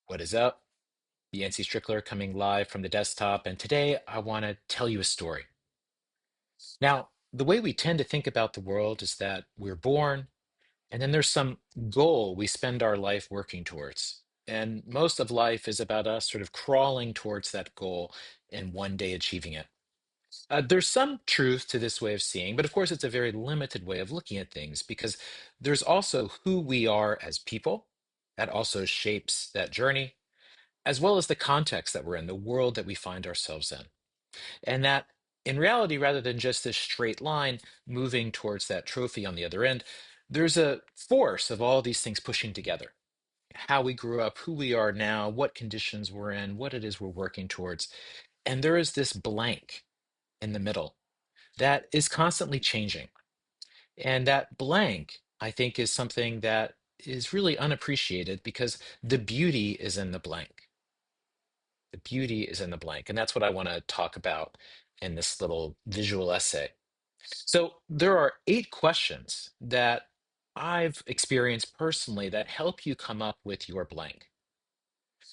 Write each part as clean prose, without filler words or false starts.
What is up? Yancey Strickler coming live from the desktop, and today I want to tell you a story. Now, the way we tend to think about the world is that we're born, and then there's some goal we spend our life working towards. And most of life is about us sort of crawling towards that goal and one day achieving it. There's some truth to this way of seeing, but of course, it's a very limited way of looking at things because there's also who we are as people that also shapes that journey as well as the context that we're in, the world that we find ourselves in. And that in reality, rather than just this straight line moving towards that trophy on the other end, there's a force of all these things pushing together. How we grew up, who we are now, what conditions we're in, what it is we're working towards. And there is this blank in the middle that is constantly changing. And that blank, I think, is something that is really unappreciated because the beauty is in the blank. The beauty is in the blank. And that's what I want to talk about in this little visual essay. So there are 8 questions that I've experienced personally that help you come up with your blank.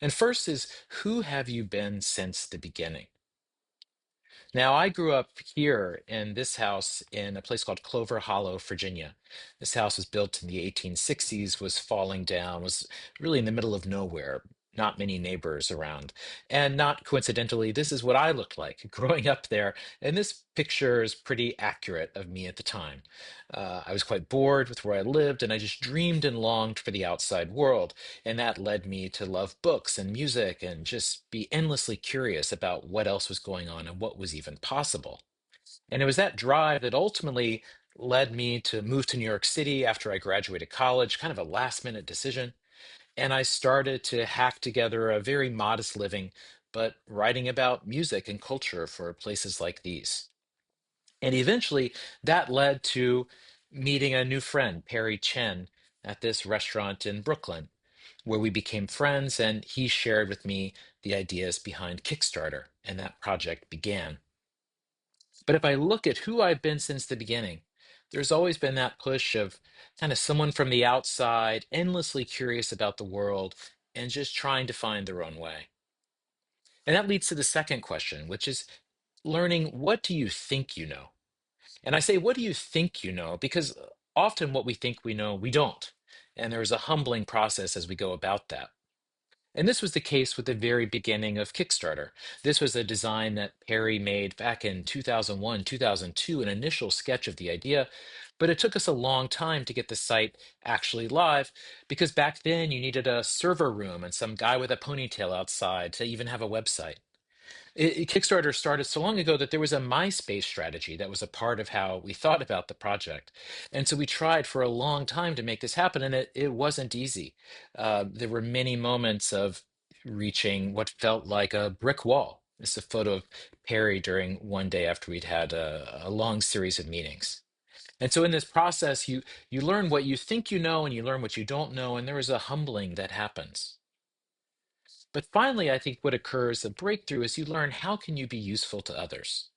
And first is, who have you been since the beginning? Now, I grew up here in this house in a place called Clover Hollow, Virginia. This house was built in the 1860s, was falling down, was really in the middle of nowhere, not many neighbors around. And not coincidentally, this is what I looked like growing up there. And this picture is pretty accurate of me at the time. I was quite bored with where I lived, and I just dreamed and longed for the outside world. And that led me to love books and music and just be endlessly curious about what else was going on and what was even possible. And it was that drive that ultimately led me to move to New York City after I graduated college, kind of a last minute decision. And I started to hack together a very modest living, but writing about music and culture for places like these. And eventually that led to meeting a new friend, Perry Chen, at this restaurant in Brooklyn where we became friends and he shared with me the ideas behind Kickstarter, and that project began. But if I look at who I've been since the beginning, there's always been that push of kind of someone from the outside, endlessly curious about the world and just trying to find their own way. And that leads to the second question, which is learning, what do you think you know? And I say, what do you think you know? Because often what we think we know, we don't. And there's a humbling process as we go about that. And this was the case with the very beginning of Kickstarter. This was a design that Perry made back in 2001, 2002, an initial sketch of the idea, but it took us a long time to get the site actually live because back then you needed a server room and some guy with a ponytail outside to even have a website. Kickstarter started so long ago that there was a MySpace strategy that was a part of how we thought about the project. And so we tried for a long time to make this happen, and it wasn't easy. There were many moments of reaching what felt like a brick wall. It's a photo of Perry during one day after we'd had a long series of meetings. And so in this process, you learn what you think you know and you learn what you don't know, and there is a humbling that happens. But finally, I think what occurs, the breakthrough, is you learn how can you be useful to others.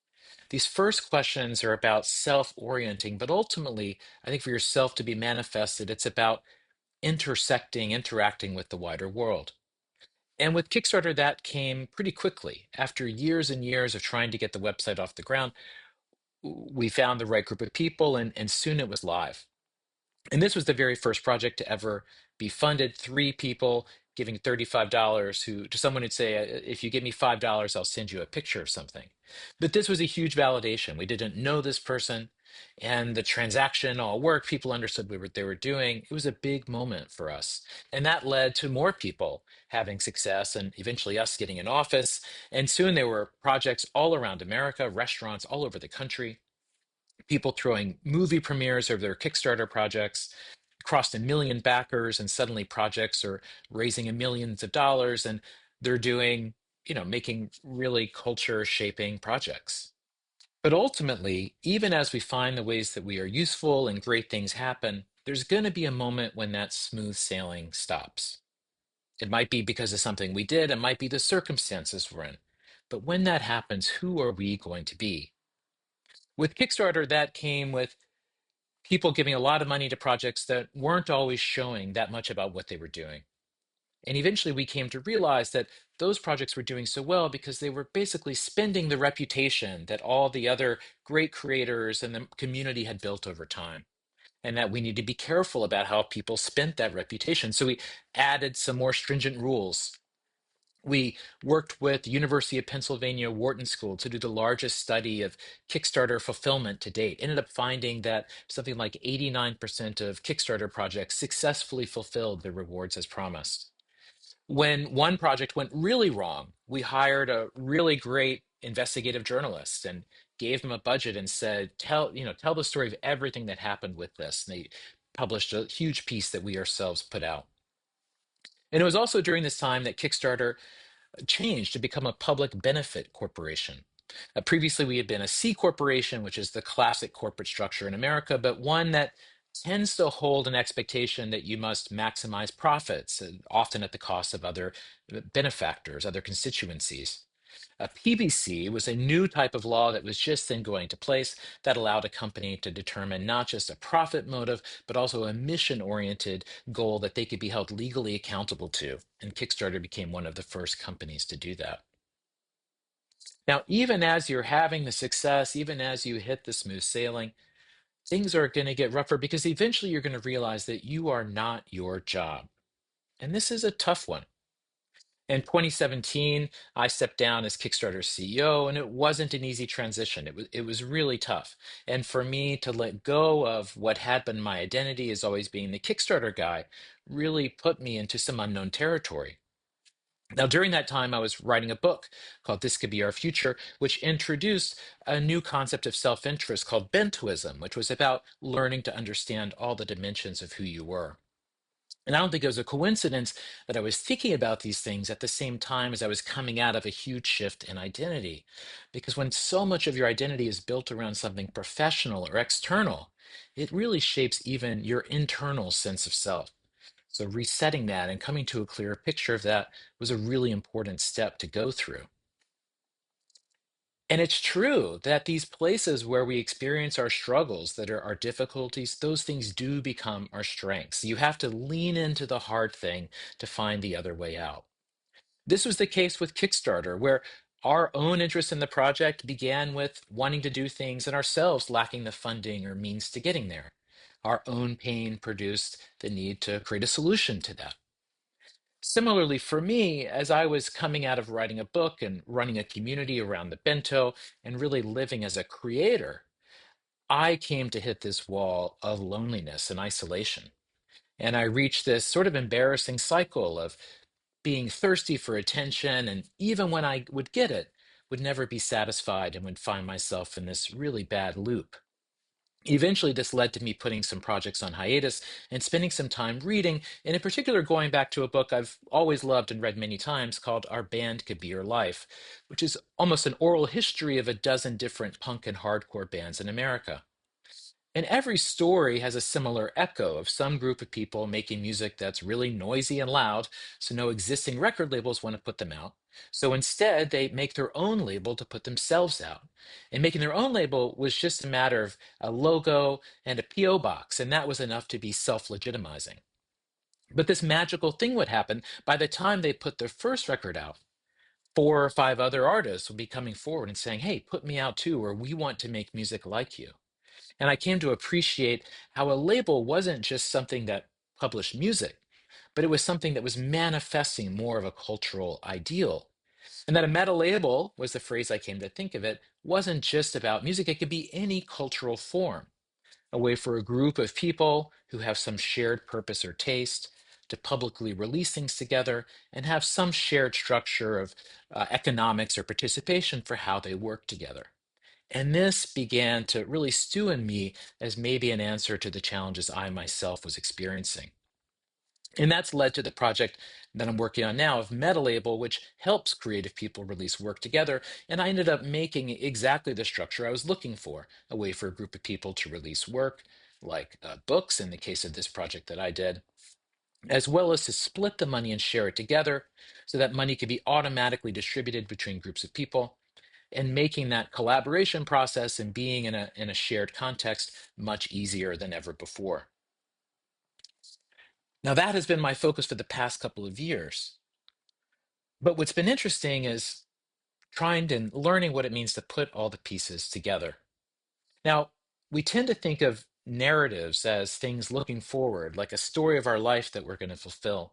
These first questions are about self-orienting, but ultimately, I think for yourself to be manifested, it's about intersecting, interacting with the wider world. And with Kickstarter, that came pretty quickly. After years and years of trying to get the website off the ground, we found the right group of people, and soon it was live. And this was the very first project to ever be funded. 3 people giving $35 who to someone who'd say, if you give me $5, I'll send you a picture of something. But this was a huge validation. We didn't know this person, and the transaction all worked. People understood what they were doing. It was a big moment for us. And that led to more people having success and eventually us getting an office. And soon there were projects all around America, restaurants all over the country, people throwing movie premieres of their Kickstarter projects, crossed 1 million backers, and suddenly projects are raising millions of dollars, and they're doing, making really culture shaping projects. But ultimately, even as we find the ways that we are useful and great things happen, there's going to be a moment when that smooth sailing stops. It might be because of something we did, it might be the circumstances we're in. But when that happens, who are we going to be? With Kickstarter, that came with people giving a lot of money to projects that weren't always showing that much about what they were doing. And eventually we came to realize that those projects were doing so well because they were basically spending the reputation that all the other great creators and the community had built over time. And that we need to be careful about how people spent that reputation. So we added some more stringent rules. We worked with the University of Pennsylvania Wharton School to do the largest study of Kickstarter fulfillment to date. Ended up finding that something like 89% of Kickstarter projects successfully fulfilled their rewards as promised. When one project went really wrong, we hired a really great investigative journalist and gave them a budget and said, tell the story of everything that happened with this. And they published a huge piece that we ourselves put out. And it was also during this time that Kickstarter changed to become a public benefit corporation. Previously, we had been a C corporation, which is the classic corporate structure in America, but one that tends to hold an expectation that you must maximize profits, often at the cost of other benefactors, other constituencies. A PBC was a new type of law that was just then going to place that allowed a company to determine not just a profit motive, but also a mission oriented goal that they could be held legally accountable to. And Kickstarter became one of the first companies to do that. Now, even as you're having the success, even as you hit the smooth sailing, things are going to get rougher because eventually you're going to realize that you are not your job. And this is a tough one. In 2017, I stepped down as Kickstarter's CEO, and it wasn't an easy transition. It was really tough. And for me to let go of what had been my identity as always being the Kickstarter guy really put me into some unknown territory. Now, during that time, I was writing a book called This Could Be Our Future, which introduced a new concept of self interest called Bentoism, which was about learning to understand all the dimensions of who you were. And I don't think it was a coincidence that I was thinking about these things at the same time as I was coming out of a huge shift in identity. Because when so much of your identity is built around something professional or external, it really shapes even your internal sense of self. So resetting that and coming to a clearer picture of that was a really important step to go through. And it's true that these places where we experience our struggles, that are our difficulties, those things do become our strengths. You have to lean into the hard thing to find the other way out. This was the case with Kickstarter, where our own interest in the project began with wanting to do things and ourselves lacking the funding or means to getting there. Our own pain produced the need to create a solution to that. Similarly, for me, as I was coming out of writing a book and running a community around the bento and really living as a creator, I came to hit this wall of loneliness and isolation. And I reached this sort of embarrassing cycle of being thirsty for attention. And even when I would get it, would never be satisfied and would find myself in this really bad loop. Eventually, this led to me putting some projects on hiatus and spending some time reading, and in particular, going back to a book I've always loved and read many times called Our Band Could Be Your Life, which is almost an oral history of a dozen different punk and hardcore bands in America. And every story has a similar echo of some group of people making music that's really noisy and loud, so no existing record labels want to put them out. So instead, they make their own label to put themselves out. And making their own label was just a matter of a logo and a P.O. box, and that was enough to be self legitimizing. But this magical thing would happen by the time they put their first record out. Four or five other artists would be coming forward and saying, "Hey, put me out too," or "We want to make music like you." And I came to appreciate how a label wasn't just something that published music, but it was something that was manifesting more of a cultural ideal. And that a meta label was the phrase I came to think of it, wasn't just about music, it could be any cultural form, a way for a group of people who have some shared purpose or taste to publicly release things together and have some shared structure of economics or participation for how they work together. And this began to really stew in me as maybe an answer to the challenges I myself was experiencing. And that's led to the project that I'm working on now of MetaLabel, which helps creative people release work together. And I ended up making exactly the structure I was looking for, a way for a group of people to release work, like books in the case of this project that I did, as well as to split the money and share it together so that money could be automatically distributed between groups of people and making that collaboration process and being in a shared context much easier than ever before. Now, that has been my focus for the past couple of years. But what's been interesting is trying and learning what it means to put all the pieces together. Now, we tend to think of narratives as things looking forward, like a story of our life that we're going to fulfill.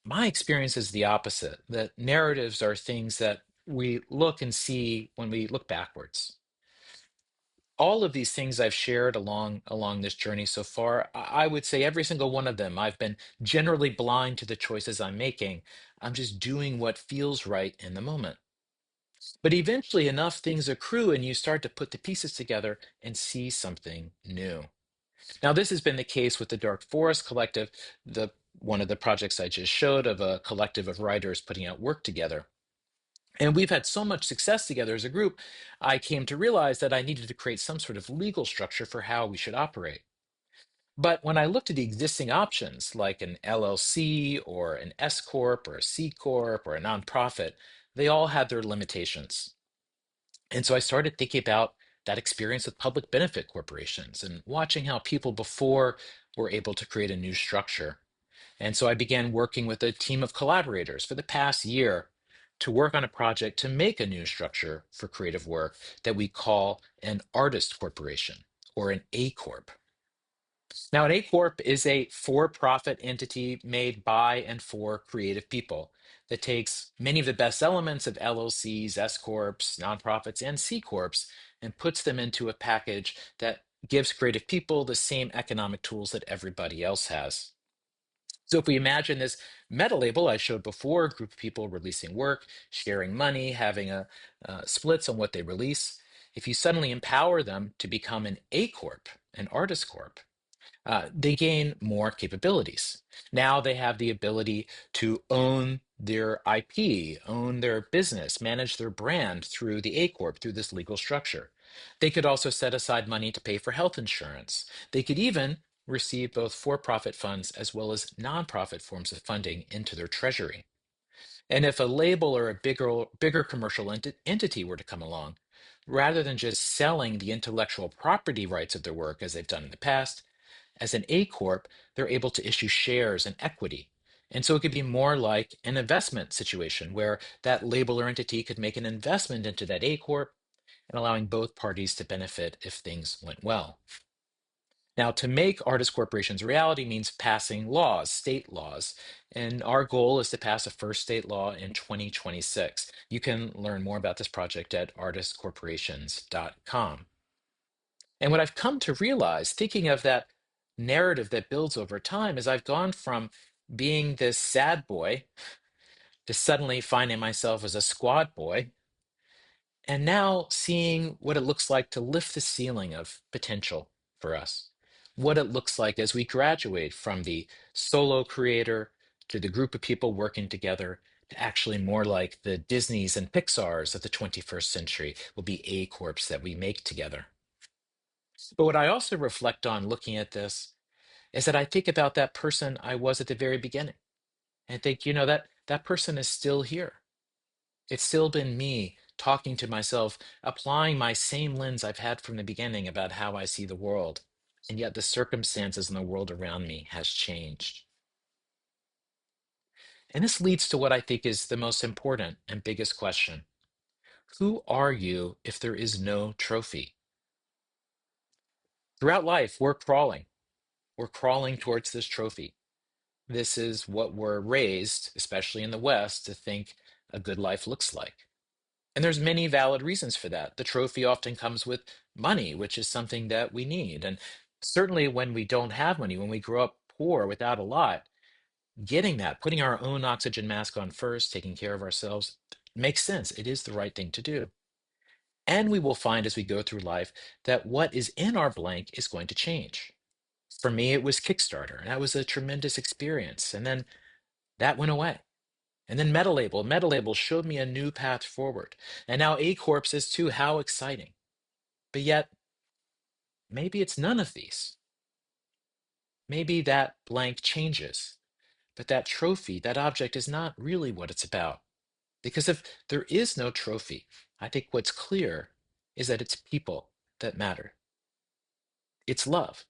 My experience is the opposite, that narratives are things that we look and see when we look backwards. All of these things I've shared along this journey so far, I would say every single one of them, I've been generally blind to the choices I'm making. I'm just doing what feels right in the moment. But eventually enough things accrue and you start to put the pieces together and see something new. Now, this has been the case with the Dark Forest Collective, the one of the projects I just showed of a collective of writers putting out work together. And we've had so much success together as a group, I came to realize that I needed to create some sort of legal structure for how we should operate. But when I looked at the existing options, like an LLC or an S Corp or a C Corp or a nonprofit, they all had their limitations. And so I started thinking about that experience with public benefit corporations and watching how people before were able to create a new structure. And so I began working with a team of collaborators for the past year to work on a project to make a new structure for creative work that we call an artist corporation or an A Corp. Now, an A Corp is a for profit entity made by and for creative people that takes many of the best elements of LLCs, S Corps, nonprofits, and C Corps and puts them into a package that gives creative people the same economic tools that everybody else has. So if we imagine this meta label I showed before, a group of people releasing work, sharing money, having a splits on what they release, if you suddenly empower them to become an A Corp, an artist corp, they gain more capabilities. Now they have the ability to own their IP, own their business, manage their brand through the A Corp, through this legal structure. They could also set aside money to pay for health insurance. They could even receive both for profit funds as well as nonprofit forms of funding into their treasury. And if a label or a bigger commercial entity were to come along, rather than just selling the intellectual property rights of their work as they've done in the past, as an A Corp, they're able to issue shares and equity. And so it could be more like an investment situation where that label or entity could make an investment into that A Corp and allowing both parties to benefit if things went well. Now, to make artist corporations a reality means passing laws, state laws. And our goal is to pass a first state law in 2026. You can learn more about this project at artistcorporations.com. And what I've come to realize, thinking of that narrative that builds over time, is I've gone from being this sad boy to suddenly finding myself as a squad boy, and now seeing what it looks like to lift the ceiling of potential for us. What it looks like as we graduate from the solo creator to the group of people working together to actually more like the Disneys and Pixars of the 21st century will be A Corps that we make together. But what I also reflect on looking at this is that I think about that person I was at the very beginning and think, that person is still here. It's still been me talking to myself, applying my same lens I've had from the beginning about how I see the world. And yet the circumstances in the world around me has changed. And this leads to what I think is the most important and biggest question. Who are you if there is no trophy? Throughout life, we're crawling. We're crawling towards this trophy. This is what we're raised, especially in the West, to think a good life looks like. And there's many valid reasons for that. The trophy often comes with money, which is something that we need. And certainly when we don't have money, when we grow up poor without a lot, getting that, putting our own oxygen mask on first, taking care of ourselves, makes sense. It is the right thing to do. And we will find as we go through life that what is in our blank is going to change. For me, it was Kickstarter, and that was a tremendous experience. And then that went away. And then MetaLabel. MetaLabel showed me a new path forward. And now A Corps is too. How exciting. But yet, maybe it's none of these. Maybe that blank changes. But that trophy, that object is not really what it's about. Because if there is no trophy, I think what's clear is that it's people that matter. It's love.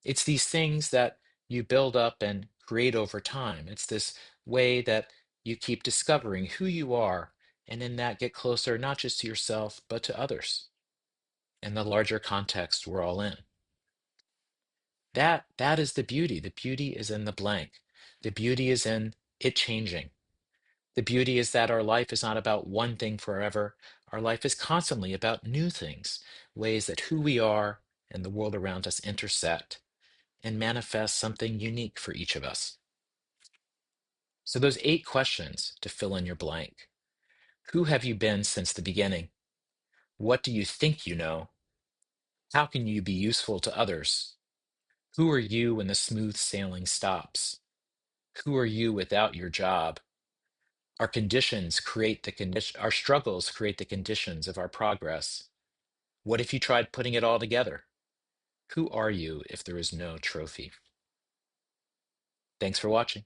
It's these things that you build up and create over time. It's this way that you keep discovering who you are, and in that get closer not just to yourself, but to others and the larger context we're all in. That is the beauty. The beauty is in the blank. The beauty is in it changing. The beauty is that our life is not about one thing forever. Our life is constantly about new things, ways that who we are and the world around us intersect and manifest something unique for each of us. So, those 8 questions to fill in your blank. Who have you been since the beginning? What do you think you know? How can you be useful to others? Who are you when the smooth sailing stops? Who are you without your job? Our conditions create the condition, our struggles create the conditions of our progress. What if you tried putting it all together? Who are you if there is no trophy? Thanks for watching.